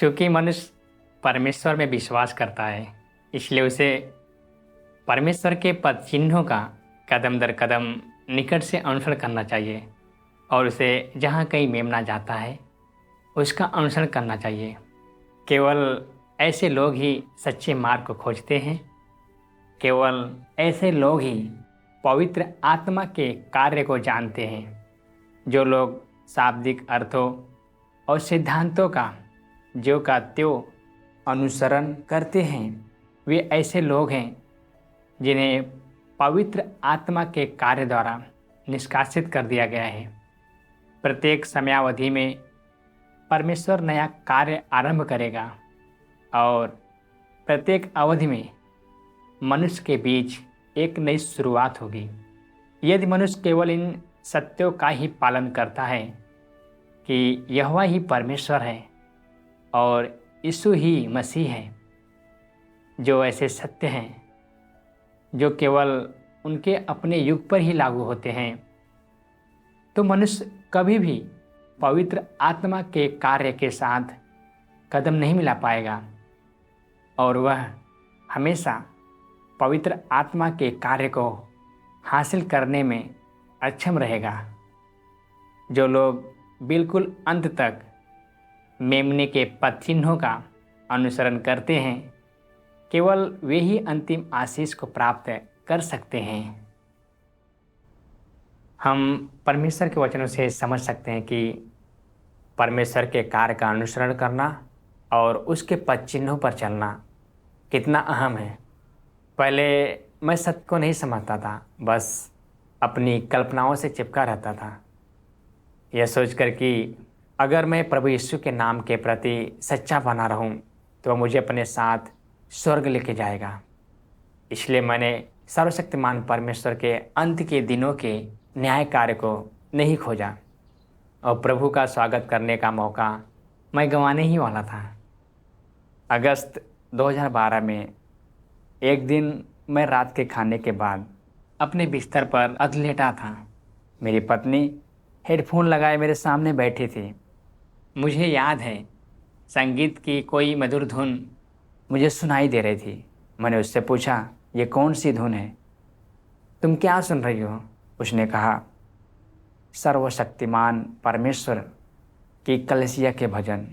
क्योंकि मनुष्य परमेश्वर में विश्वास करता है, इसलिए उसे परमेश्वर के पद चिन्हों का कदम दर कदम निकट से अनुसरण करना चाहिए और उसे जहाँ कहीं मेमना जाता है उसका अनुसरण करना चाहिए। केवल ऐसे लोग ही सच्चे मार्ग को खोजते हैं। केवल ऐसे लोग ही पवित्र आत्मा के कार्य को जानते हैं। जो लोग शाब्दिक अर्थों और सिद्धांतों का ज्यों का त्यों अनुसरण करते हैं वे ऐसे लोग हैं जिन्हें पवित्र आत्मा के कार्य द्वारा निष्कासित कर दिया गया है। प्रत्येक समयावधि में परमेश्वर नया कार्य आरंभ करेगा और प्रत्येक अवधि में मनुष्य के बीच एक नई शुरुआत होगी। यदि मनुष्य केवल इन सत्यों का ही पालन करता है कि यहोवा ही परमेश्वर है और यीशु ही मसीह है, जो ऐसे सत्य हैं जो केवल उनके अपने युग पर ही लागू होते हैं, तो मनुष्य कभी भी पवित्र आत्मा के कार्य के साथ कदम नहीं मिला पाएगा और वह हमेशा पवित्र आत्मा के कार्य को हासिल करने में अक्षम रहेगा। जो लोग बिल्कुल अंत तक मेमने के पद चिन्हों का अनुसरण करते हैं, केवल वे ही अंतिम आशीष को प्राप्त कर सकते हैं। हम परमेश्वर के वचनों से समझ सकते हैं कि परमेश्वर के कार्य का अनुसरण करना और उसके पद चिन्हों पर चलना कितना अहम है। पहले मैं सत्य को नहीं समझता था, बस अपनी कल्पनाओं से चिपका रहता था, यह सोचकर कि अगर मैं प्रभु यीशु के नाम के प्रति सच्चा बना रहूं तो वह मुझे अपने साथ स्वर्ग लेके जाएगा। इसलिए मैंने सर्वशक्तिमान परमेश्वर के अंत के दिनों के न्याय कार्य को नहीं खोजा और प्रभु का स्वागत करने का मौका मैं गंवाने ही वाला था। अगस्त 2012 में एक दिन मैं रात के खाने के बाद अपने बिस्तर पर अधलेटा था। मेरी पत्नी हेडफोन लगाए मेरे सामने बैठी थी। मुझे याद है संगीत की कोई मधुर धुन मुझे सुनाई दे रही थी। मैंने उससे पूछा, ये कौन सी धुन है? तुम क्या सुन रही हो? उसने कहा, सर्वशक्तिमान परमेश्वर की कलीसिया के भजन।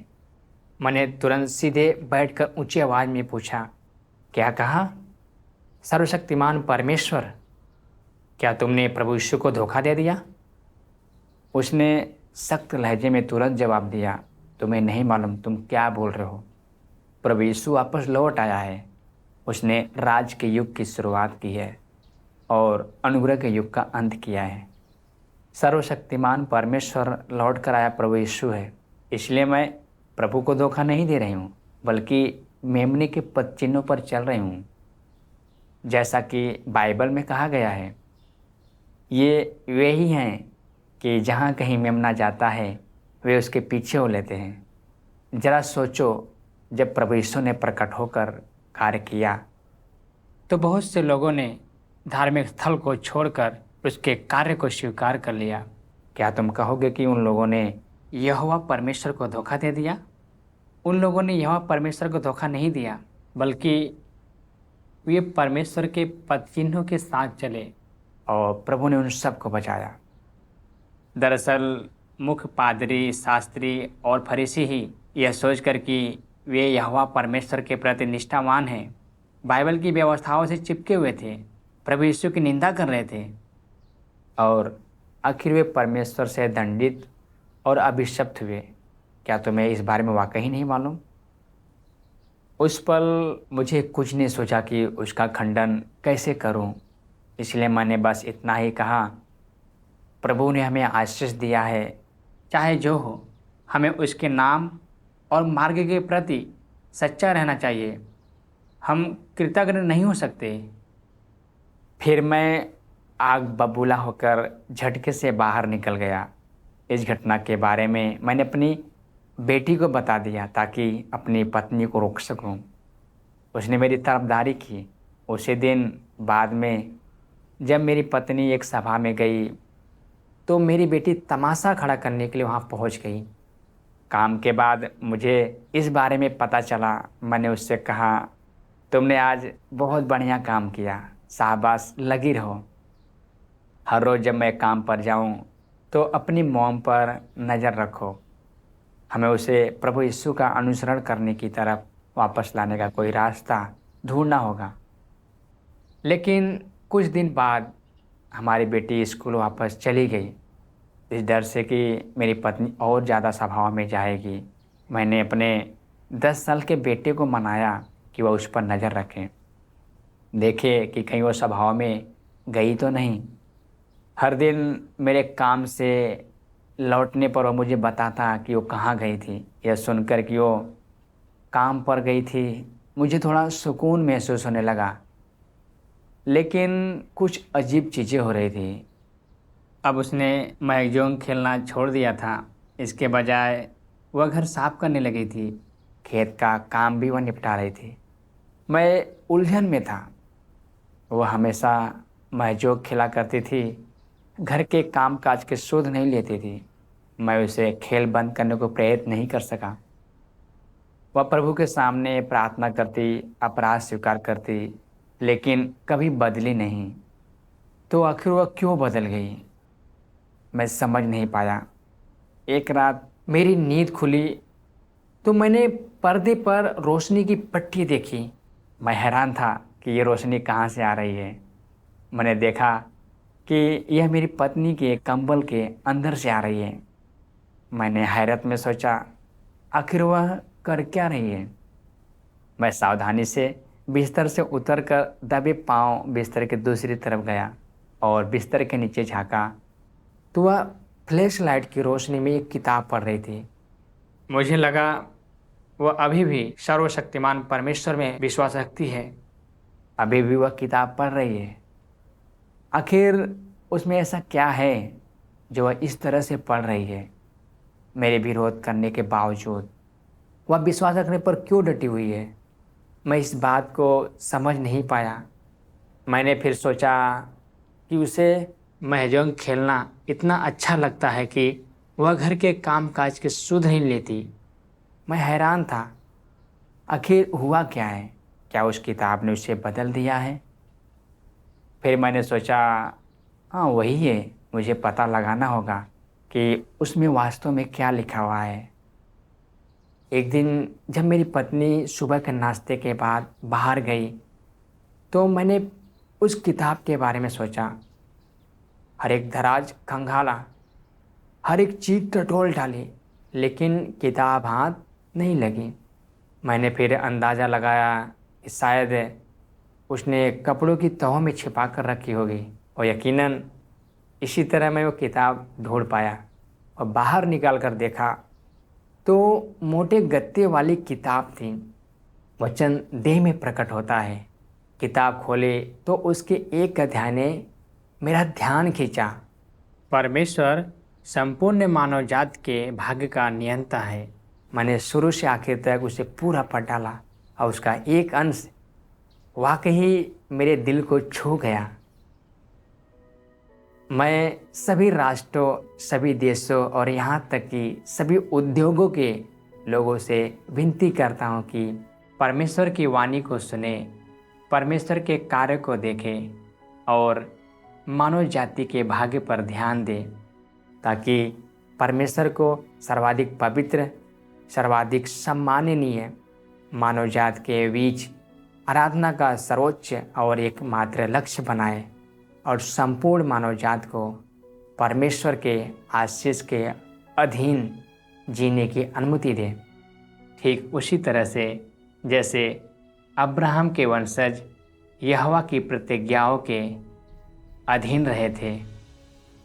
मैंने तुरंत सीधे बैठकर ऊंची आवाज़ में पूछा, क्या कहा? सर्वशक्तिमान परमेश्वर? क्या तुमने प्रभु यीशु को धोखा दे दिया? उसने सख्त लहजे में तुरंत जवाब दिया, तुम्हें नहीं मालूम तुम क्या बोल रहे हो। प्रभु यीशु वापस लौट आया है। उसने राज के युग की शुरुआत की है और अनुग्रह के युग का अंत किया है। सर्वशक्तिमान परमेश्वर लौट कर आया प्रभु यीशु है। इसलिए मैं प्रभु को धोखा नहीं दे रही हूँ, बल्कि मेमने के पद चिन्हों पर चल रही हूँ। जैसा कि बाइबल में कहा गया है, ये वे ही हैं कि जहाँ कहीं मेमना जाता है वे उसके पीछे हो लेते हैं। जरा सोचो, जब प्रभु यीशु ने प्रकट होकर कार्य किया तो बहुत से लोगों ने धार्मिक स्थल को छोड़कर उसके कार्य को स्वीकार कर लिया। क्या तुम कहोगे कि उन लोगों ने यहोवा परमेश्वर को धोखा दे दिया? उन लोगों ने यहोवा परमेश्वर को धोखा नहीं दिया, बल्कि वे परमेश्वर के पद चिन्हों के साथ चले और प्रभु ने उन सब को बचाया। दरअसल मुख्य पादरी, शास्त्री और फरीसी ही यह सोचकर कि वे यहोवा परमेश्वर के प्रति निष्ठावान हैं, बाइबल की व्यवस्थाओं से चिपके हुए थे, प्रभु यीशु की निंदा कर रहे थे और आखिर वे परमेश्वर से दंडित और अभिशप्त हुए। क्या तुम्हें इस बारे में वाकई नहीं मालूम? उस पल मुझे कुछ नहीं सोचा कि उसका खंडन कैसे करूं। इसलिए मैंने बस इतना ही कहा, प्रभु ने हमें आशीष दिया है, चाहे जो हो, हमें उसके नाम और मार्ग के प्रति सच्चा रहना चाहिए। हम कृतज्ञ नहीं हो सकते। फिर मैं आग बबूला होकर झटके से बाहर निकल गया। इस घटना के बारे में मैंने अपनी बेटी को बता दिया ताकि अपनी पत्नी को रोक सकूं। उसने मेरी तरफदारी की। उसी दिन बाद में जब मेरी पत्नी एक सभा में गई तो मेरी बेटी तमाशा खड़ा करने के लिए वहाँ पहुँच गई। काम के बाद मुझे इस बारे में पता चला। मैंने उससे कहा, तुमने आज बहुत बढ़िया काम किया, शाबाश, लगी रहो। हर रोज़ जब मैं काम पर जाऊं तो अपनी मॉम पर नज़र रखो। हमें उसे प्रभु यीशु का अनुसरण करने की तरफ वापस लाने का कोई रास्ता ढूंढना होगा। लेकिन कुछ दिन बाद हमारी बेटी स्कूल वापस चली गई, इस डर से कि मेरी पत्नी और ज़्यादा स्वभाव में जाएगी। मैंने अपने 10 साल के बेटे को मनाया कि वह उस पर नज़र रखें, देखे कि कहीं वो स्वभाव में गई तो नहीं। हर दिन मेरे काम से लौटने पर वो मुझे बताता कि वो कहाँ गई थी। यह सुनकर कि वो काम पर गई थी, मुझे थोड़ा सुकून महसूस होने लगा। लेकिन कुछ अजीब चीज़ें हो रही थी। अब उसने महजोंग खेलना छोड़ दिया था। इसके बजाय वह घर साफ करने लगी थी, खेत का काम भी वह निपटा रही थी। मैं उलझन में था। वह हमेशा महजोंग खेला करती थी, घर के काम काज के सुध नहीं लेती थी। मैं उसे खेल बंद करने को प्रेरित नहीं कर सका। वह प्रभु के सामने प्रार्थना करती, अपराध स्वीकार करती, लेकिन कभी बदली नहीं। तो आखिर वह क्यों बदल गई, मैं समझ नहीं पाया। एक रात मेरी नींद खुली तो मैंने पर्दे पर रोशनी की पट्टी देखी। मैं हैरान था कि ये रोशनी कहाँ से आ रही है। मैंने देखा कि यह मेरी पत्नी के कंबल के अंदर से आ रही है। मैंने हैरत में सोचा, आखिर वह कर क्या रही है। मैं सावधानी से बिस्तर से उतरकर दबे पांव बिस्तर के दूसरी तरफ गया और बिस्तर के नीचे झांका तो वह फ्लैश लाइट की रोशनी में एक किताब पढ़ रही थी। मुझे लगा वह अभी भी सर्वशक्तिमान परमेश्वर में विश्वास रखती है। अभी भी वह किताब पढ़ रही है। आखिर उसमें ऐसा क्या है जो वह इस तरह से पढ़ रही है। मेरे विरोध करने के बावजूद वह विश्वास रखने पर क्यों डटी हुई है, मैं इस बात को समझ नहीं पाया। मैंने फिर सोचा कि उसे महजंग खेलना इतना अच्छा लगता है कि वह घर के काम काज के सुध नहीं लेती। मैं हैरान था, आखिर हुआ क्या है, क्या उस किताब ने उसे बदल दिया है। फिर मैंने सोचा, हाँ वही है, मुझे पता लगाना होगा कि उसमें वास्तव में क्या लिखा हुआ है। एक दिन जब मेरी पत्नी सुबह के नाश्ते के बाद बाहर गई तो मैंने उस किताब के बारे में सोचा। हर एक दराज खंगाला, हर एक चीज टटोल डाली, लेकिन किताब हाथ नहीं लगी। मैंने फिर अंदाज़ा लगाया कि शायद उसने कपड़ों की तहों में छिपा कर रखी होगी, और यकीनन इसी तरह मैं वो किताब ढूंढ पाया और बाहर निकाल कर देखा तो मोटे गत्ते वाली किताब थी। वचन देह में प्रकट होता है। किताब खोले तो उसके एक अध्याय ने मेरा ध्यान खींचा। परमेश्वर संपूर्ण मानव जात के भाग्य का नियंता है। मैंने शुरू से आखिर तक उसे पूरा पढ़ डाला और उसका एक अंश वाकई मेरे दिल को छू गया। मैं सभी राष्ट्रों, सभी देशों और यहाँ तक कि सभी उद्योगों के लोगों से विनती करता हूँ कि परमेश्वर की वाणी को सुने, परमेश्वर के कार्य को देखें और मानव जाति के भाग्य पर ध्यान दें, ताकि परमेश्वर को सर्वाधिक पवित्र, सर्वाधिक सम्माननीय मानव जात के बीच आराधना का सर्वोच्च और एकमात्र लक्ष्य बनाए और संपूर्ण मानव जात को परमेश्वर के आशीष के अधीन जीने की अनुमति दे। ठीक उसी तरह से जैसे अब्राहम के वंशज यहोवा की प्रतिज्ञाओं के अधीन रहे थे,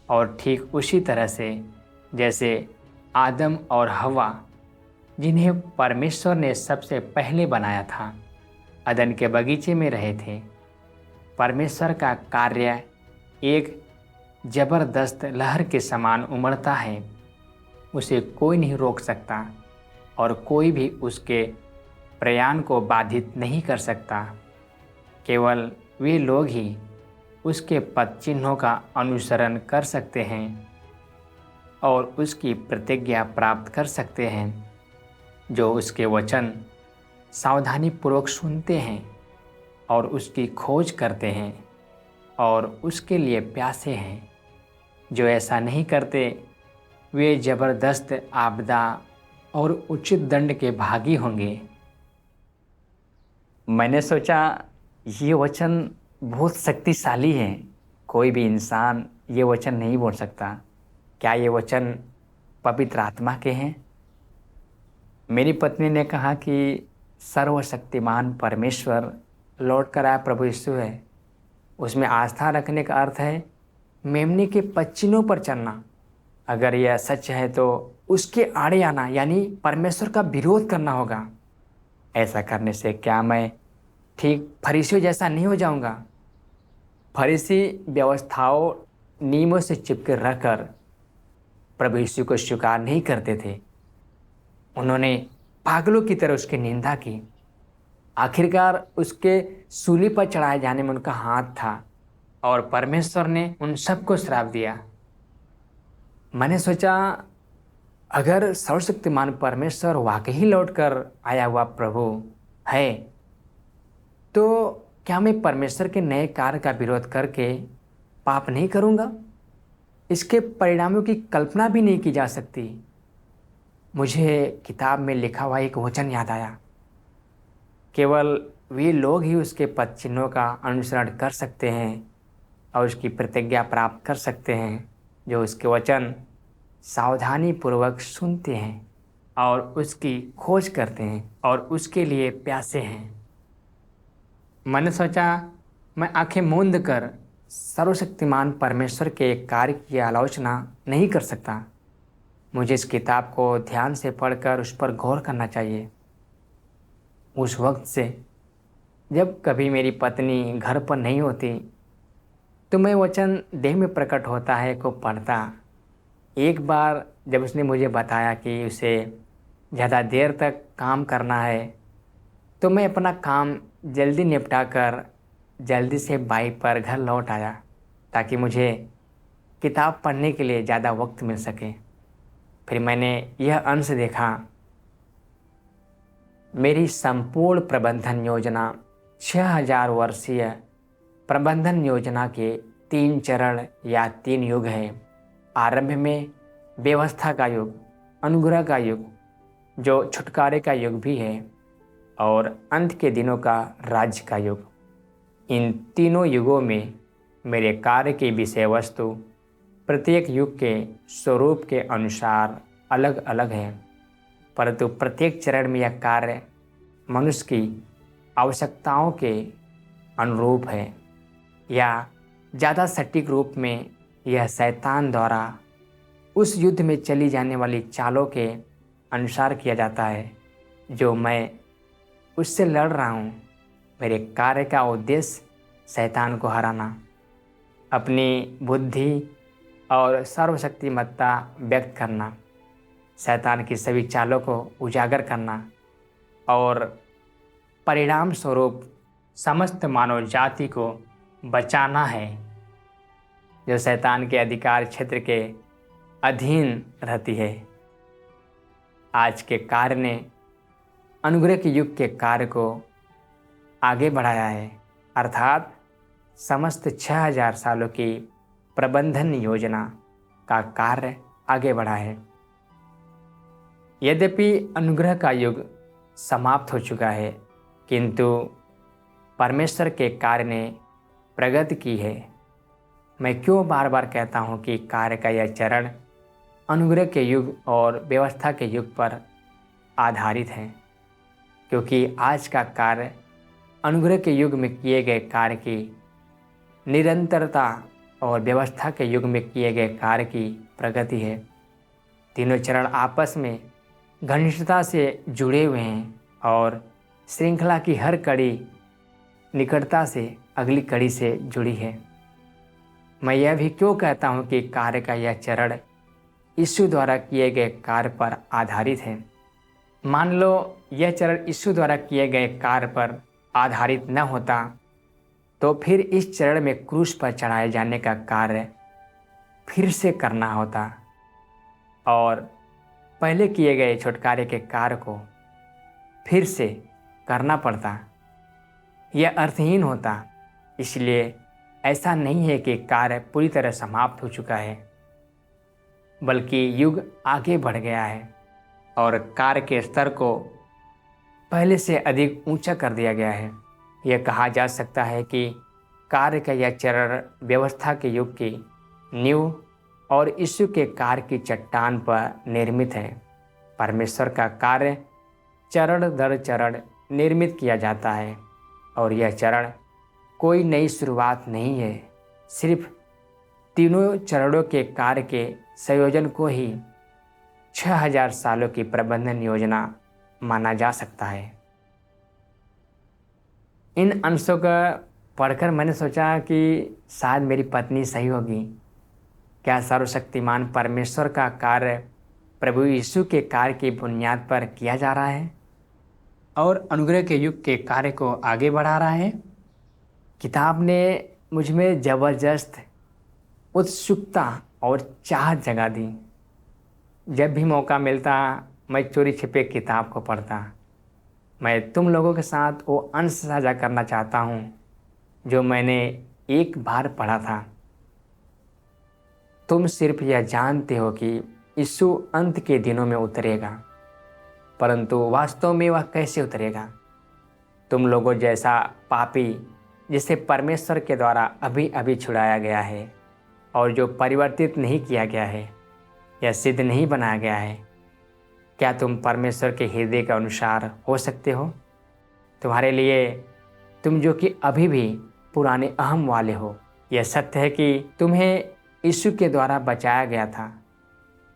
और ठीक उसी तरह से जैसे आदम और हवा, जिन्हें परमेश्वर ने सबसे पहले बनाया था, अदन के बगीचे में रहे थे। परमेश्वर का कार्य एक जबरदस्त लहर के समान उमड़ता है। उसे कोई नहीं रोक सकता और कोई भी उसके प्रयाण को बाधित नहीं कर सकता। केवल वे लोग ही उसके पद चिन्हों का अनुसरण कर सकते हैं और उसकी प्रतिज्ञा प्राप्त कर सकते हैं, जो उसके वचन सावधानीपूर्वक सुनते हैं और उसकी खोज करते हैं और उसके लिए प्यासे हैं। जो ऐसा नहीं करते वे जबरदस्त आपदा और उचित दंड के भागी होंगे। मैंने सोचा ये वचन बहुत शक्तिशाली है, कोई भी इंसान ये वचन नहीं बोल सकता। क्या ये वचन पवित्र आत्मा के हैं? मेरी पत्नी ने कहा कि सर्वशक्तिमान परमेश्वर लौट कर आया प्रभु यीशु है। उसमें आस्था रखने का अर्थ है मेमने के पच्चीनों पर चलना। अगर यह सच है तो उसके आड़े आना यानी परमेश्वर का विरोध करना होगा। ऐसा करने से क्या मैं ठीक फरीसियों जैसा नहीं हो जाऊंगा? फरीसी व्यवस्थाओं नियमों से चिपके रहकर प्रभु यीशु को स्वीकार नहीं करते थे। उन्होंने पागलों की तरह उसकी निंदा की। आखिरकार उसके सूली पर चढ़ाए जाने में उनका हाथ था और परमेश्वर ने उन सबको श्राप दिया। मैंने सोचा अगर सर्वशक्तिमान परमेश्वर वाकई लौटकर आया हुआ प्रभु है तो क्या मैं परमेश्वर के नए कार्य का विरोध करके पाप नहीं करूँगा? इसके परिणामों की कल्पना भी नहीं की जा सकती। मुझे किताब में लिखा हुआ एक वचन याद आया, केवल वे लोग ही उसके पद चिन्हों का अनुसरण कर सकते हैं और उसकी प्रतिज्ञा प्राप्त कर सकते हैं, जो उसके वचन सावधानीपूर्वक सुनते हैं और उसकी खोज करते हैं और उसके लिए प्यासे हैं। मैंने सोचा मैं आंखें मूंद कर सर्वशक्तिमान परमेश्वर के कार्य की आलोचना नहीं कर सकता। मुझे इस किताब को ध्यान से पढ़कर उस पर गौर करना चाहिए। उस वक्त से जब कभी मेरी पत्नी घर पर नहीं होती तो मैं वचन देह में प्रकट होता है को पढ़ता। एक बार जब उसने मुझे बताया कि उसे ज़्यादा देर तक काम करना है तो मैं अपना काम जल्दी निपटा कर जल्दी से बाइक पर घर लौट आया ताकि मुझे किताब पढ़ने के लिए ज़्यादा वक्त मिल सके। फिर मैंने यह अंश देखा, मेरी संपूर्ण प्रबंधन योजना 6000 वर्षीय प्रबंधन योजना के 3 चरण या 3 युग है। आरंभ में व्यवस्था का युग, अनुग्रह का युग जो छुटकारे का युग भी है, और अंत के दिनों का राज्य का युग। इन तीनों युगों में मेरे कार्य की विषय वस्तु प्रत्येक युग के स्वरूप के अनुसार अलग अलग है, परंतु प्रत्येक चरण में यह कार्य मनुष्य की आवश्यकताओं के अनुरूप है, या ज़्यादा सटीक रूप में यह शैतान द्वारा उस युद्ध में चली जाने वाली चालों के अनुसार किया जाता है जो मैं उससे लड़ रहा हूँ। मेरे कार्य का उद्देश्य शैतान को हराना, अपनी बुद्धि और सर्वशक्तिमत्ता व्यक्त करना, शैतान की सभी चालों को उजागर करना और परिणाम स्वरूप समस्त मानव जाति को बचाना है जो शैतान के अधिकार क्षेत्र के अधीन रहती है। आज के कार्य ने अनुग्रह के युग के कार्य को आगे बढ़ाया है, अर्थात समस्त 6000 सालों की प्रबंधन योजना का कार्य आगे बढ़ा है। यद्यपि अनुग्रह का युग समाप्त हो चुका है, किंतु परमेश्वर के कार्य ने प्रगति की है। मैं क्यों बार बार कहता हूँ कि कार्य का यह चरण अनुग्रह के युग और व्यवस्था के युग पर आधारित है, क्योंकि आज का कार्य अनुग्रह के युग में किए गए कार्य की निरंतरता और व्यवस्था के युग में किए गए कार्य की प्रगति है। तीनों चरण आपस में घनिष्ठता से जुड़े हुए हैं और श्रृंखला की हर कड़ी निकटता से अगली कड़ी से जुड़ी है। मैं यह भी क्यों कहता हूँ कि कार्य का यह चरण यीशु द्वारा किए गए कार्य पर आधारित है। मान लो यह चरण यीशु द्वारा किए गए कार्य पर आधारित न होता तो फिर इस चरण में क्रूस पर चढ़ाए जाने का कार्य फिर से करना होता। और पहले किए गए छुटकारे के कार्य को फिर से करना पड़ता, यह अर्थहीन होता। इसलिए ऐसा नहीं है कि कार्य पूरी तरह समाप्त हो चुका है, बल्कि युग आगे बढ़ गया है और कार्य के स्तर को पहले से अधिक ऊंचा कर दिया गया है। यह कहा जा सकता है कि कार्य का यह चरण व्यवस्था के युग की नींव और यीशु के कार्य की चट्टान पर निर्मित है। परमेश्वर का कार्य चरण दर चरण निर्मित किया जाता है और यह चरण कोई नई शुरुआत नहीं है, सिर्फ तीनों चरणों के कार्य के संयोजन को ही 6000 सालों की प्रबंधन योजना माना जा सकता है। इन अंशों का पढ़कर मैंने सोचा कि शायद मेरी पत्नी सही होगी। क्या सर्वशक्तिमान परमेश्वर का कार्य प्रभु यीशु के कार्य की बुनियाद पर किया जा रहा है और अनुग्रह के युग के कार्य को आगे बढ़ा रहा है? किताब ने मुझ में ज़बरदस्त उत्सुकता और चाहत जगा दी। जब भी मौका मिलता मैं चोरी छिपे किताब को पढ़ता। मैं तुम लोगों के साथ वो अंश साझा करना चाहता हूँ जो मैंने एक बार पढ़ा था। तुम सिर्फ यह जानते हो कि यीशु अंत के दिनों में उतरेगा, परंतु वास्तव में वह कैसे उतरेगा? तुम लोगों जैसा पापी जिसे परमेश्वर के द्वारा अभी अभी छुड़ाया गया है और जो परिवर्तित नहीं किया गया है या सिद्ध नहीं बनाया गया है, क्या तुम परमेश्वर के हृदय के अनुसार हो सकते हो? तुम्हारे लिए तुम जो कि अभी भी पुराने अहम वाले हो, यह सत्य है कि तुम्हें यीशु के द्वारा बचाया गया था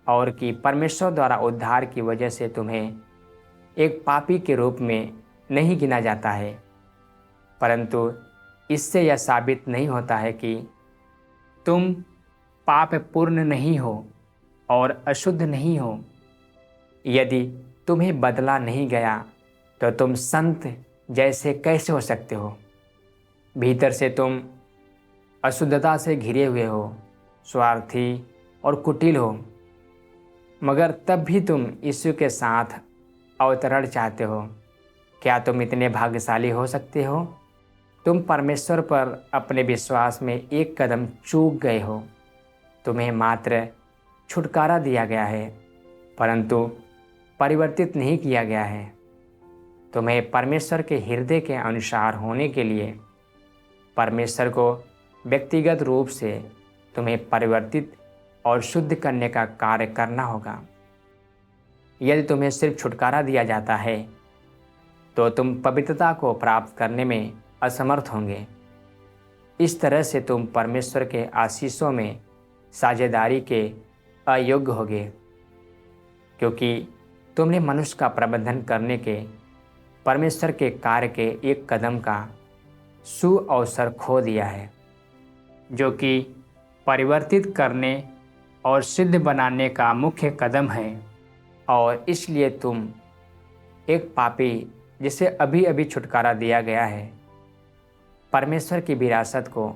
और कि परमेश्वर द्वारा उद्धार की वजह से तुम्हें एक पापी के रूप में नहीं गिना जाता है, परंतु इससे यह साबित नहीं होता है कि तुम पाप पूर्ण नहीं हो और अशुद्ध नहीं हो। यदि तुम्हें बदला नहीं गया तो तुम संत जैसे कैसे हो सकते हो? भीतर से तुम अशुद्धता से घिरे हुए हो, स्वार्थी और कुटिल हो, मगर तब भी तुम यीशु के साथ अवतरण चाहते हो। क्या तुम इतने भाग्यशाली हो सकते हो? तुम परमेश्वर पर अपने विश्वास में एक कदम चूक गए हो। तुम्हें मात्र छुटकारा दिया गया है, परंतु परिवर्तित नहीं किया गया है। तुम्हें परमेश्वर के हृदय के अनुसार होने के लिए परमेश्वर को व्यक्तिगत रूप से तुम्हें परिवर्तित और शुद्ध करने का कार्य करना होगा। यदि तुम्हें सिर्फ छुटकारा दिया जाता है तो तुम पवित्रता को प्राप्त करने में असमर्थ होंगे। इस तरह से तुम परमेश्वर के आशीषों में साझेदारी के अयोग्य होगे, क्योंकि तुमने मनुष्य का प्रबंधन करने के परमेश्वर के कार्य के एक कदम का सुअवसर खो दिया है, जो कि परिवर्तित करने और सिद्ध बनाने का मुख्य कदम है। और इसलिए तुम एक पापी जिसे अभी अभी छुटकारा दिया गया है, परमेश्वर की विरासत को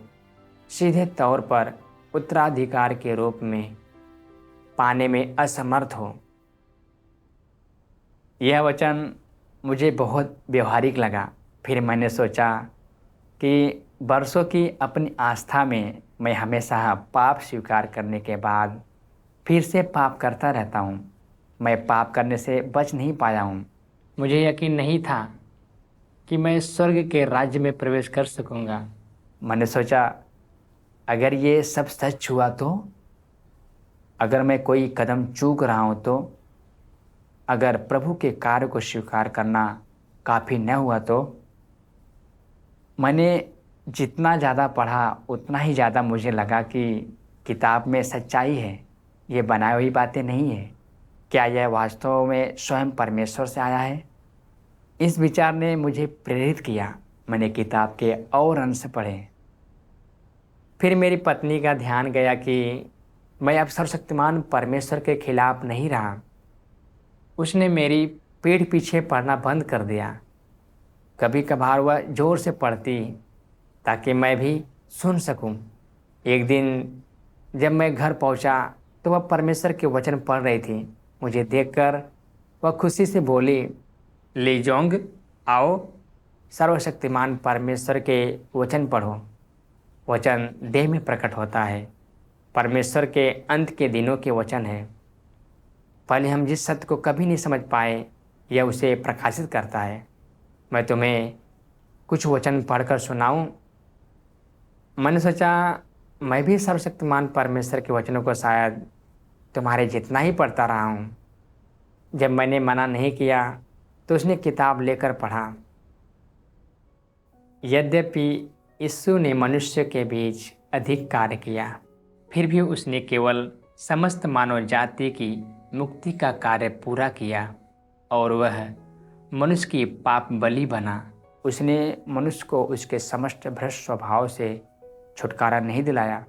सीधे तौर पर उत्तराधिकार के रूप में पाने में असमर्थ हो। यह वचन मुझे बहुत व्यवहारिक लगा। फिर मैंने सोचा कि वर्षों की अपनी आस्था में मैं हमेशा पाप स्वीकार करने के बाद फिर से पाप करता रहता हूँ। मैं पाप करने से बच नहीं पाया हूँ। मुझे यकीन नहीं था कि मैं स्वर्ग के राज्य में प्रवेश कर सकूँगा। मैंने सोचा अगर ये सब सच हुआ तो, अगर मैं कोई कदम चूक रहा हूँ तो, अगर प्रभु के कार्य को स्वीकार करना काफ़ी न हुआ तो। मैंने जितना ज़्यादा पढ़ा उतना ही ज़्यादा मुझे लगा कि किताब में सच्चाई है, ये बनाई हुई बातें नहीं है। क्या यह वास्तव में स्वयं परमेश्वर से आया है? इस विचार ने मुझे प्रेरित किया। मैंने किताब के और अंश पढ़े। फिर मेरी पत्नी का ध्यान गया कि मैं अब सर्वशक्तिमान परमेश्वर के खिलाफ नहीं रहा। उसने मेरी पीठ पीछे पढ़ना बंद कर दिया। कभी कभार वह ज़ोर से पढ़ती ताकि मैं भी सुन सकूं। एक दिन जब मैं घर पहुंचा तो वह परमेश्वर के वचन पढ़ रही थी। मुझे देखकर वह खुशी से बोली, लीजोंग, आओ, सर्वशक्तिमान परमेश्वर के वचन पढ़ो। वचन देह में प्रकट होता है, परमेश्वर के अंत के दिनों के वचन है। पहले हम जिस सत्य को कभी नहीं समझ पाए, यह उसे प्रकाशित करता है। मैं तुम्हें कुछ वचन पढ़कर सुनाऊं। मैंने सोचा मैं भी सर्वशक्तिमान परमेश्वर के वचनों को शायद तुम्हारे जितना ही पढ़ता रहा हूँ। जब मैंने मना नहीं किया तो उसने किताब लेकर पढ़ा। यद्यपि यीशु ने मनुष्य के बीच अधिक कार्य किया, फिर भी उसने केवल समस्त मानव जाति की मुक्ति का कार्य पूरा किया और वह मनुष्य की पाप बलि बना। उसने मनुष्य को उसके समस्त भ्रष्ट स्वभाव से छुटकारा नहीं दिलाया।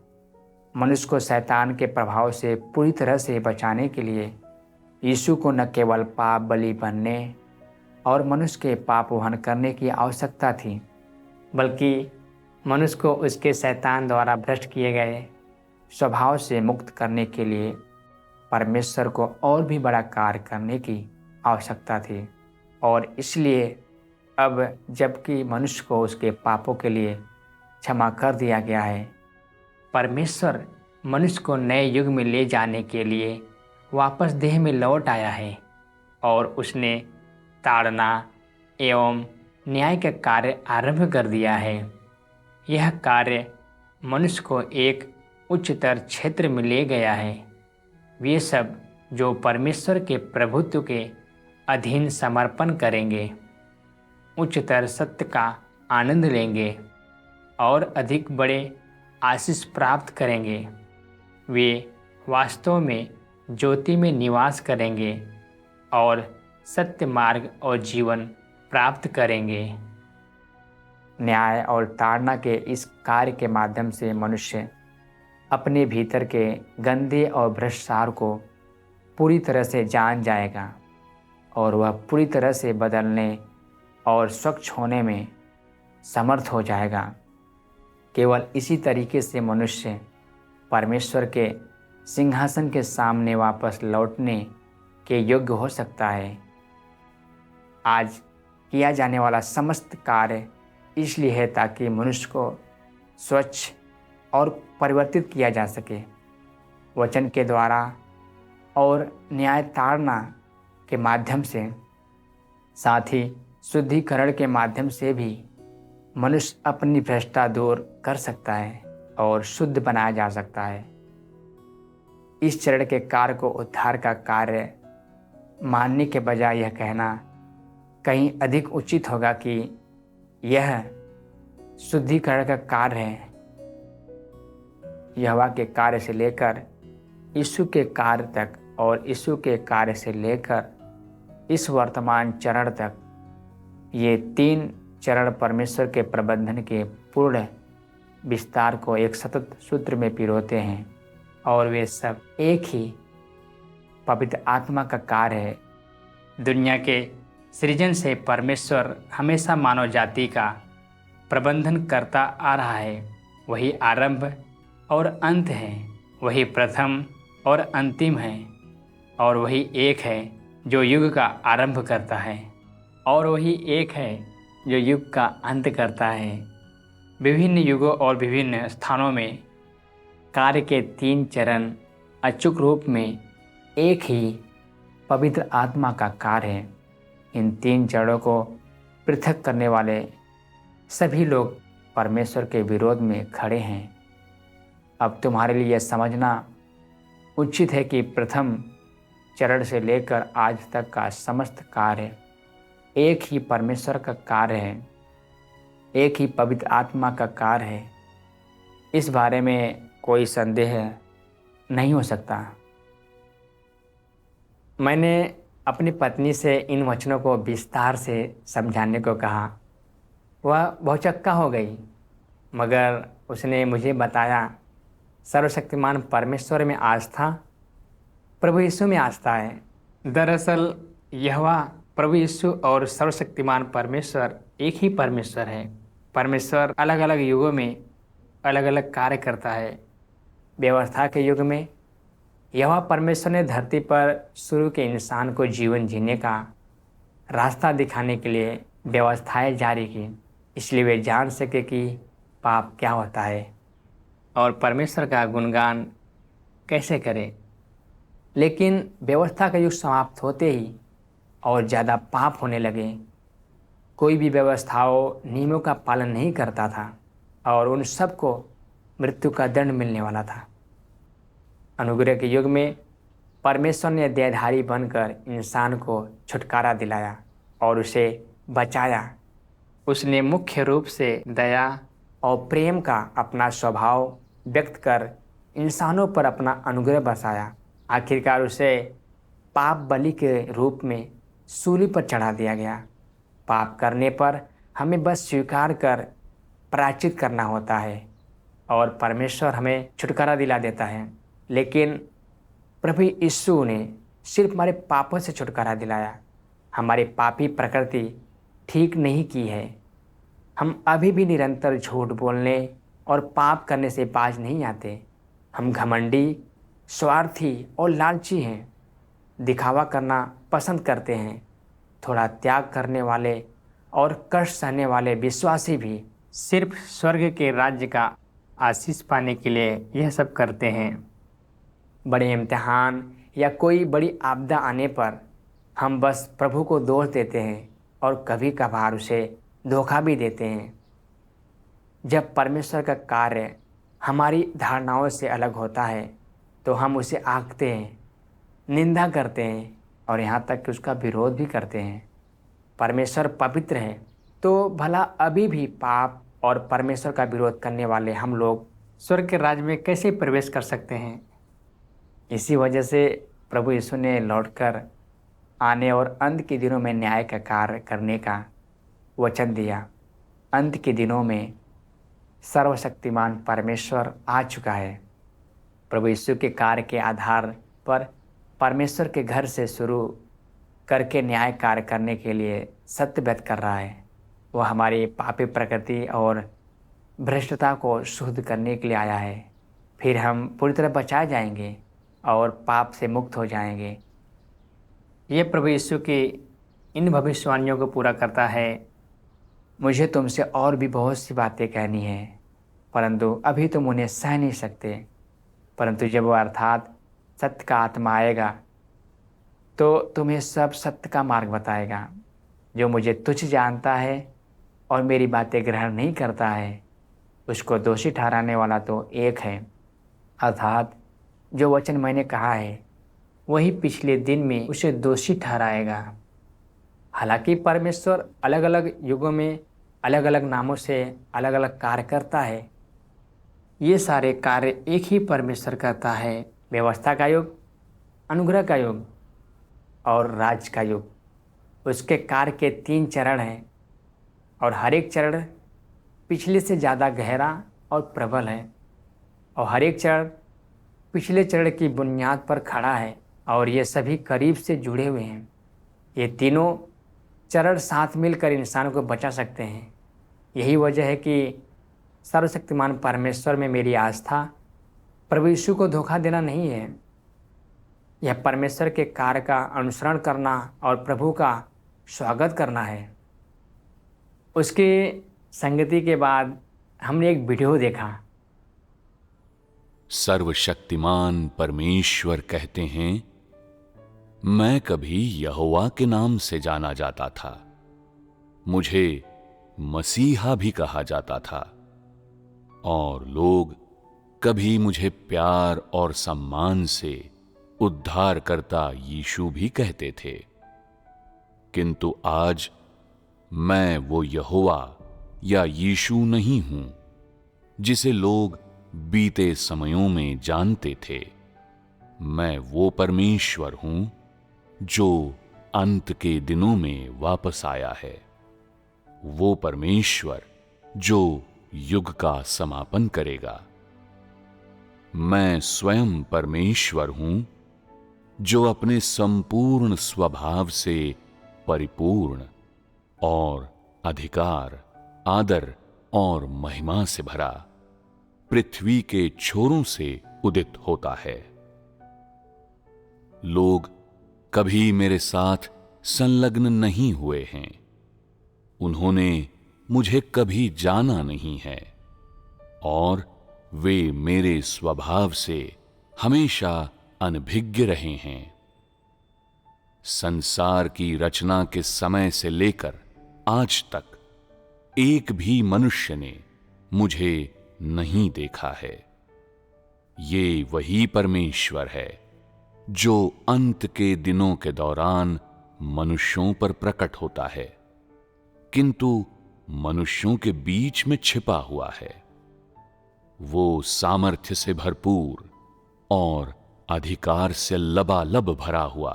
मनुष्य को शैतान के प्रभाव से पूरी तरह से बचाने के लिए यीशु को न केवल पाप बलि बनने और मनुष्य के पाप वहन करने की आवश्यकता थी, बल्कि मनुष्य को उसके शैतान द्वारा भ्रष्ट किए गए स्वभाव से मुक्त करने के लिए परमेश्वर को और भी बड़ा कार्य करने की आवश्यकता थी। और इसलिए अब जबकि मनुष्य को उसके पापों के लिए क्षमा कर दिया गया है, परमेश्वर मनुष्य को नए युग में ले जाने के लिए वापस देह में लौट आया है और उसने ताड़ना एवं न्याय का कार्य आरंभ कर दिया है। यह कार्य मनुष्य को एक उच्चतर क्षेत्र में ले गया है। वे सब जो परमेश्वर के प्रभुत्व के अधीन समर्पण करेंगे, उच्चतर सत्य का आनंद लेंगे और अधिक बड़े आशीष प्राप्त करेंगे। वे वास्तव में ज्योति में निवास करेंगे और सत्य मार्ग और जीवन प्राप्त करेंगे। न्याय और ताड़ना के इस कार्य के माध्यम से मनुष्य अपने भीतर के गंदे और भ्रष्ट सार को पूरी तरह से जान जाएगा और वह पूरी तरह से बदलने और स्वच्छ होने में समर्थ हो जाएगा। केवल इसी तरीके से मनुष्य परमेश्वर के सिंहासन के सामने वापस लौटने के योग्य हो सकता है। आज किया जाने वाला समस्त कार्य इसलिए है ताकि मनुष्य को स्वच्छ और परिवर्तित किया जा सके। वचन के द्वारा और न्याय ताड़ना के माध्यम से, साथ ही शुद्धिकरण के माध्यम से भी मनुष्य अपनी भ्रष्टता दूर कर सकता है और शुद्ध बनाया जा सकता है। इस चरण के कार्य को उद्धार का कार्य मानने के बजाय यह कहना कहीं अधिक उचित होगा कि यह शुद्धिकरण का कार्य है। यहोवा के कार्य से लेकर यीशु के कार्य तक और यीशु के कार्य से लेकर इस वर्तमान चरण तक, ये 3 चरण परमेश्वर के प्रबंधन के पूर्ण विस्तार को एक सतत सूत्र में पिरोते हैं और वे सब एक ही पवित्र आत्मा का कार्य है। दुनिया के सृजन से परमेश्वर हमेशा मानव जाति का प्रबंधन करता आ रहा है। वही आरंभ और अंत है, वही प्रथम और अंतिम है, और वही एक है जो युग का आरंभ करता है और वही एक है जो युग का अंत करता है। विभिन्न युगों और विभिन्न स्थानों में कार्य के 3 चरण अचूक रूप में एक ही पवित्र आत्मा का कार्य है। इन 3 चरणों को पृथक करने वाले सभी लोग परमेश्वर के विरोध में खड़े हैं। अब तुम्हारे लिए यह समझना उचित है कि प्रथम चरण से लेकर आज तक का समस्त कार्य एक ही परमेश्वर का कार्य है, एक ही पवित्र आत्मा का कार्य है। इस बारे में कोई संदेह नहीं हो सकता। मैंने अपनी पत्नी से इन वचनों को विस्तार से समझाने को कहा। वह बहुचक्का हो गई, मगर उसने मुझे बताया सर्वशक्तिमान परमेश्वर में आस्था प्रभु यीशु में आस्था है। दरअसल यहोवा प्रभु यीशु और सर्वशक्तिमान परमेश्वर एक ही परमेश्वर है। परमेश्वर अलग अलग युगों में अलग अलग कार्य करता है। व्यवस्था के युग में यहोवा परमेश्वर ने धरती पर शुरू के इंसान को जीवन जीने का रास्ता दिखाने के लिए व्यवस्थाएं जारी की, इसलिए वे जान सके कि पाप क्या होता है और परमेश्वर का गुणगान कैसे करें। लेकिन व्यवस्था का युग समाप्त होते ही और ज़्यादा पाप होने लगे। कोई भी व्यवस्थाओं नियमों का पालन नहीं करता था और उन सबको मृत्यु का दंड मिलने वाला था। अनुग्रह के युग में परमेश्वर ने देहधारी बनकर इंसान को छुटकारा दिलाया और उसे बचाया। उसने मुख्य रूप से दया और प्रेम का अपना स्वभाव व्यक्त कर इंसानों पर अपना अनुग्रह बरसाया। आखिरकार उसे पाप बलि के रूप में सूली पर चढ़ा दिया गया। पाप करने पर हमें बस स्वीकार कर प्रायश्चित करना होता है और परमेश्वर हमें छुटकारा दिला देता है। लेकिन प्रभु यीशु ने सिर्फ हमारे पापों से छुटकारा दिलाया। हमारी पापी प्रकृति ठीक नहीं की है। हम अभी भी निरंतर झूठ बोलने और पाप करने से बाज नहीं आते। हम घमंडी, स्वार्थी और लालची हैं। दिखावा करना पसंद करते हैं। थोड़ा त्याग करने वाले और कष्ट सहने वाले विश्वासी भी सिर्फ स्वर्ग के राज्य का आशीष पाने के लिए यह सब करते हैं। बड़े इम्तिहान या कोई बड़ी आपदा आने पर हम बस प्रभु को दोष देते हैं और कभी कभार उसे धोखा भी देते हैं। जब परमेश्वर का कार्य हमारी धारणाओं से अलग होता है तो हम उसे आंकते हैं, निंदा करते हैं और यहाँ तक कि उसका विरोध भी करते हैं। परमेश्वर पवित्र है तो भला अभी भी पाप और परमेश्वर का विरोध करने वाले हम लोग स्वर्ग के राज्य में कैसे प्रवेश कर सकते हैं। इसी वजह से प्रभु यीशु ने लौटकर आने और अंत के दिनों में न्याय का कार्य करने का वचन दिया। अंत के दिनों में सर्वशक्तिमान परमेश्वर आ चुका है। प्रभु यीशु के कार्य के आधार पर परमेश्वर के घर से शुरू करके न्याय कार्य करने के लिए सत्य व्यक्त कर रहा है। वह हमारी पापी प्रकृति और भ्रष्टता को शुद्ध करने के लिए आया है। फिर हम पूरी तरह बचाए जाएंगे और पाप से मुक्त हो जाएंगे। ये प्रभु यीशु की इन भविष्यवाणियों को पूरा करता है। मुझे तुमसे और भी बहुत सी बातें कहनी हैं, परंतु अभी तुम उन्हें सह नहीं सकते। परंतु जब वह अर्थात सत्य का आत्मा आएगा तो तुम्हें सब सत्य का मार्ग बताएगा। जो मुझे तुच्छ जानता है और मेरी बातें ग्रहण नहीं करता है, उसको दोषी ठहराने वाला तो एक है, अर्थात जो वचन मैंने कहा है वही पिछले दिन में उसे दोषी ठहराएगा। हालांकि परमेश्वर अलग अलग युगों में अलग अलग नामों से अलग अलग कार्य करता है। ये सारे कार्य एक ही परमेश्वर करता है। व्यवस्था का युग, अनुग्रह का युग और राज का युग। उसके कार्य के 3 चरण हैं और हर एक चरण पिछले से ज़्यादा गहरा और प्रबल है और हर एक चरण पिछले चरण की बुनियाद पर खड़ा है और ये सभी करीब से जुड़े हुए हैं। ये तीनों चरण साथ मिलकर इंसान को बचा सकते हैं। यही वजह है कि सर्वशक्तिमान परमेश्वर में मेरी आस्था प्रभु यीशु को धोखा देना नहीं है। यह परमेश्वर के कार्य का अनुसरण करना और प्रभु का स्वागत करना है। उसकी संगति के बाद हमने एक वीडियो देखा। सर्वशक्तिमान परमेश्वर कहते हैं, मैं कभी यहोवा के नाम से जाना जाता था। मुझे मसीहा भी कहा जाता था और लोग कभी मुझे प्यार और सम्मान से उद्धारकर्ता यीशु भी कहते थे। किंतु आज मैं वो यहोवा या यीशु नहीं हूं जिसे लोग बीते समयों में जानते थे। मैं वो परमेश्वर हूं जो अंत के दिनों में वापस आया है। वो परमेश्वर जो युग का समापन करेगा। मैं स्वयं परमेश्वर हूं जो अपने संपूर्ण स्वभाव से परिपूर्ण और अधिकार, आदर और महिमा से भरा पृथ्वी के छोरों से उदित होता है। लोग कभी मेरे साथ संलग्न नहीं हुए हैं। उन्होंने मुझे कभी जाना नहीं है और वे मेरे स्वभाव से हमेशा अनभिज्ञ रहे हैं। संसार की रचना के समय से लेकर आज तक एक भी मनुष्य ने मुझे नहीं देखा है। ये वही परमेश्वर है जो अंत के दिनों के दौरान मनुष्यों पर प्रकट होता है, किंतु मनुष्यों के बीच में छिपा हुआ है। वो सामर्थ्य से भरपूर और अधिकार से लबालब भरा हुआ,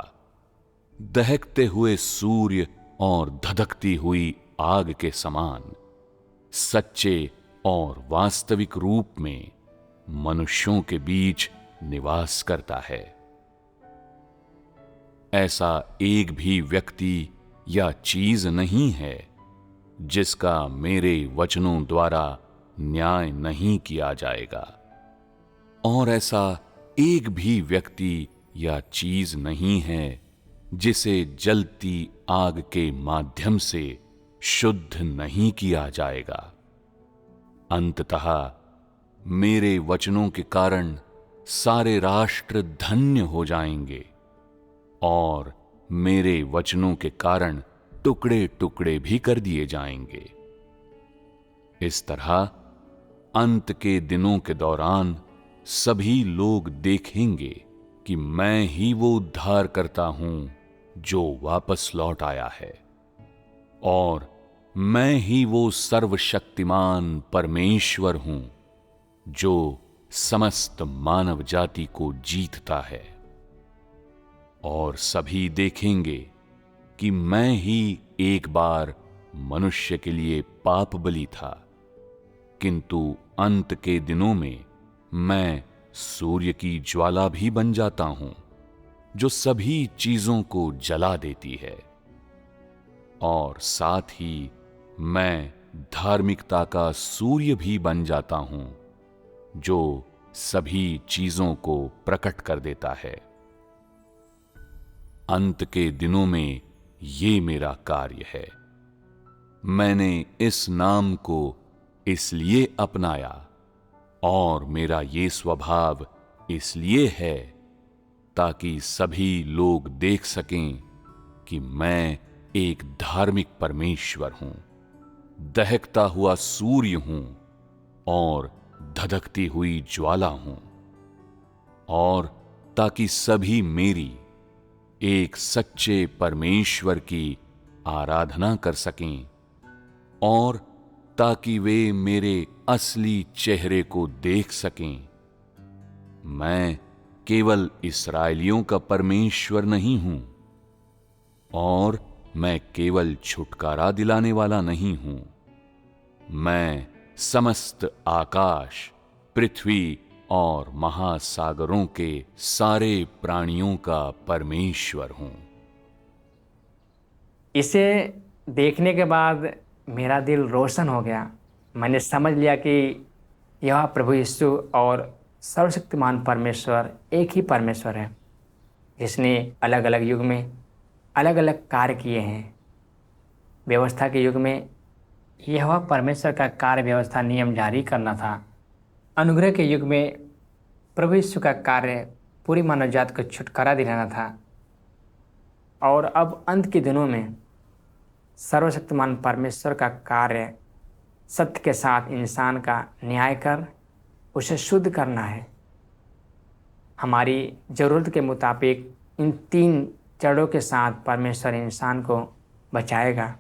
दहकते हुए सूर्य और धधकती हुई आग के समान सच्चे और वास्तविक रूप में मनुष्यों के बीच निवास करता है। ऐसा एक भी व्यक्ति या चीज नहीं है जिसका मेरे वचनों द्वारा न्याय नहीं किया जाएगा, और ऐसा एक भी व्यक्ति या चीज नहीं है जिसे जलती आग के माध्यम से शुद्ध नहीं किया जाएगा। अंततः मेरे वचनों के कारण सारे राष्ट्र धन्य हो जाएंगे और मेरे वचनों के कारण टुकड़े टुकड़े भी कर दिए जाएंगे। इस तरह अंत के दिनों के दौरान सभी लोग देखेंगे कि मैं ही वो उद्धार करता हूं जो वापस लौट आया है, और मैं ही वो सर्वशक्तिमान परमेश्वर हूं जो समस्त मानव जाति को जीतता है। और सभी देखेंगे कि मैं ही एक बार मनुष्य के लिए पाप बलि था, किंतु अंत के दिनों में मैं सूर्य की ज्वाला भी बन जाता हूं जो सभी चीजों को जला देती है, और साथ ही मैं धार्मिकता का सूर्य भी बन जाता हूं जो सभी चीजों को प्रकट कर देता है। अंत के दिनों में ये मेरा कार्य है। मैंने इस नाम को इसलिए अपनाया और मेरा ये स्वभाव इसलिए है ताकि सभी लोग देख सकें कि मैं एक धार्मिक परमेश्वर हूं, दहकता हुआ सूर्य हूं और धधकती हुई ज्वाला हूं, और ताकि सभी मेरी एक सच्चे परमेश्वर की आराधना कर सकें, और ताकि वे मेरे असली चेहरे को देख सकें। मैं केवल इस्राएलियों का परमेश्वर नहीं हूं, और मैं केवल छुटकारा दिलाने वाला नहीं हूं। मैं समस्त आकाश, पृथ्वी और महासागरों के सारे प्राणियों का परमेश्वर हूं। इसे देखने के बाद मेरा दिल रोशन हो गया। मैंने समझ लिया कि यह प्रभु यीशु और सर्वशक्तिमान परमेश्वर एक ही परमेश्वर है, जिसने अलग अलग युग में अलग अलग कार्य किए हैं। व्यवस्था के युग में यह परमेश्वर का कार्य व्यवस्था नियम जारी करना था। अनुग्रह के युग में प्रभु यीशु का कार्य पूरी मानव जात को छुटकारा दिलाना था, और अब अंत के दिनों में सर्वशक्तिमान परमेश्वर का कार्य सत्य के साथ इंसान का न्याय कर उसे शुद्ध करना है। हमारी ज़रूरत के मुताबिक इन 3 चरणों के साथ परमेश्वर इंसान को बचाएगा।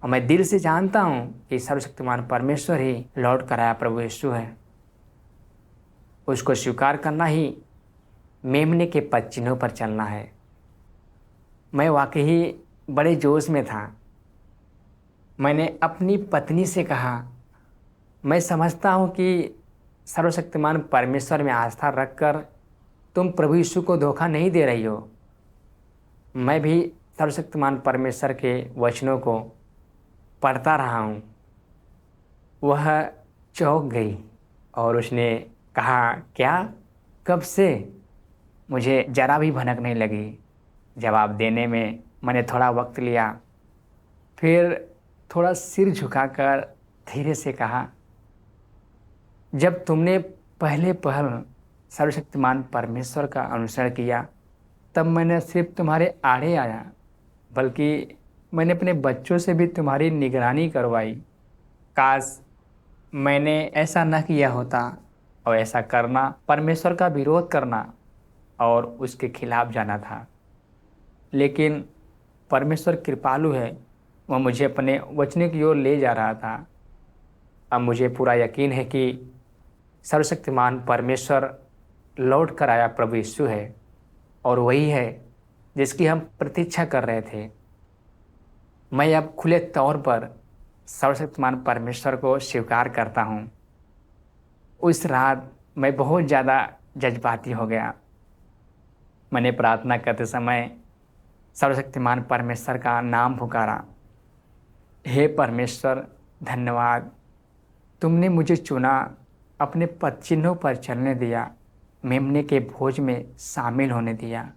और मैं दिल से जानता हूँ कि सर्वशक्तिमान परमेश्वर ही लौट कर आया प्रभु यीशु है। उसको स्वीकार करना ही मेमने के पद चिन्हों पर चलना है। मैं वाकई बड़े जोश में था। मैंने अपनी पत्नी से कहा, मैं समझता हूँ कि सर्वशक्तिमान परमेश्वर में आस्था रखकर तुम प्रभु यीशु को धोखा नहीं दे रही हो। मैं भी सर्वशक्तिमान परमेश्वर के वचनों को पढ़ता रहा हूँ। वह चौंक गई और उसने कहा, क्या? कब से? मुझे जरा भी भनक नहीं लगी। जवाब देने में मैंने थोड़ा वक्त लिया, फिर थोड़ा सिर झुकाकर धीरे से कहा, जब तुमने पहले पहल सर्वशक्तिमान परमेश्वर का अनुसरण किया तब मैंने सिर्फ तुम्हारे आड़े आया, बल्कि मैंने अपने बच्चों से भी तुम्हारी निगरानी करवाई। काश मैंने ऐसा न किया होता, और ऐसा करना परमेश्वर का विरोध करना और उसके खिलाफ जाना था। लेकिन परमेश्वर कृपालु है, वह मुझे अपने वचन की ओर ले जा रहा था। अब मुझे पूरा यकीन है कि सर्वशक्तिमान परमेश्वर लौट कर आया प्रभु यीशु है, और वही है जिसकी हम प्रतीक्षा कर रहे थे। मैं अब खुले तौर पर सर्वशक्तिमान परमेश्वर को स्वीकार करता हूँ। उस रात मैं बहुत ज़्यादा जज्बाती हो गया। मैंने प्रार्थना करते समय सर्वशक्तिमान परमेश्वर का नाम पुकारा, हे परमेश्वर धन्यवाद, तुमने मुझे चुना, अपने पद चिन्हों पर चलने दिया, मेमने के भोज में शामिल होने दिया।